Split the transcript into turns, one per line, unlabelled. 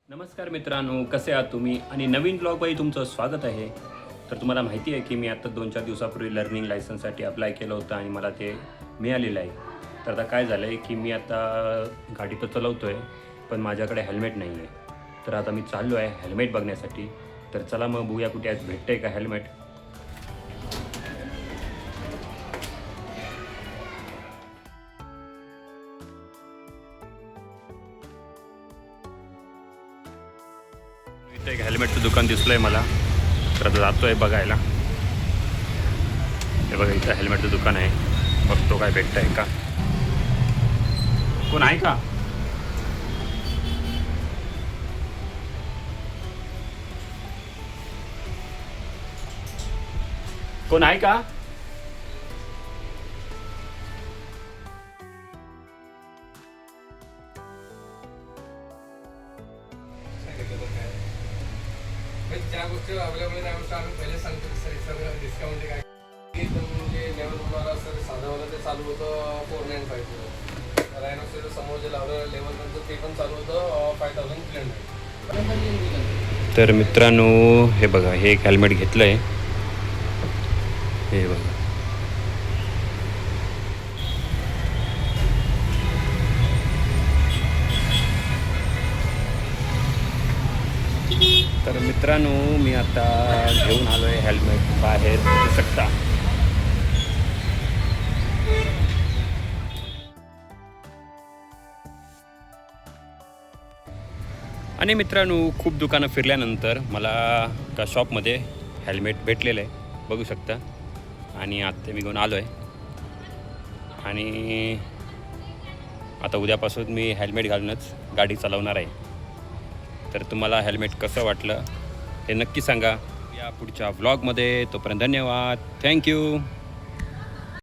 नमस्कार मित्रांनो, कसे आहात तुम्ही? आणि नवीन ब्लॉगमध्ये तुमचं स्वागत आहे. तर तुम्हाला माहिती आहे की मी आता 2-4 दिवसापूर्वी लर्निंग लायसन्ससाठी अप्लाय केलं होतं आणि मला ते मिळालेलं आहे. तर आता काय झालं आहे की मी आता गाडी तर चालवतो आहे, पण माझ्याकडे हेल्मेट नाही आहे. तर आता मी चाललो आहे हेल्मेट बघण्यासाठी. तर चला मग बघूया कुठे आज भेटतं आहे का हेल्मेट. इथं एक हेल्मेटचं दुकान दिसलं आहे मला, तर आता जातो आहे बघायला. हे बघा, इथं हेल्मेटचं दुकान आहे, बघतो काय भेटतं आहे का. कोण आहे का? कोण आहे का?
ज्या गोष्टी अवेलेबल त्या गोष्टी आम्ही पहिले सांगतो की सर सगळं डिस्काउंट काय एकदम म्हणजे लेवल तुम्हाला सर साधावाला ते चालू होतं 4950. रायनोचं समोर जे लावलं लेवल नंतर ते पण चालू होतं 5300.
तर मित्रांनो, हे बघा, हे एक हेल्मेट घेतलं आहे. हे बघा, तर मित्रांनो मी आता घेऊन आलो आहे हेल्मेट बाहेर, बघू शकता. आणि मित्रांनो, खूप दुकानं फिरल्यानंतर मला त्या शॉपमध्ये हेल्मेट भेटलेलं आहे, बघू शकता. आणि आता मी घेऊन आलो आहे आणि आता उद्यापासून मी हेल्मेट घालूनच गाडी चालवणार आहे. तर तुम्हाला हेल्मेट कसं वाटलं हे नक्की सांगा या पुढच्या व्लॉगमध्ये. तोपर्यंत धन्यवाद, थँक्यू.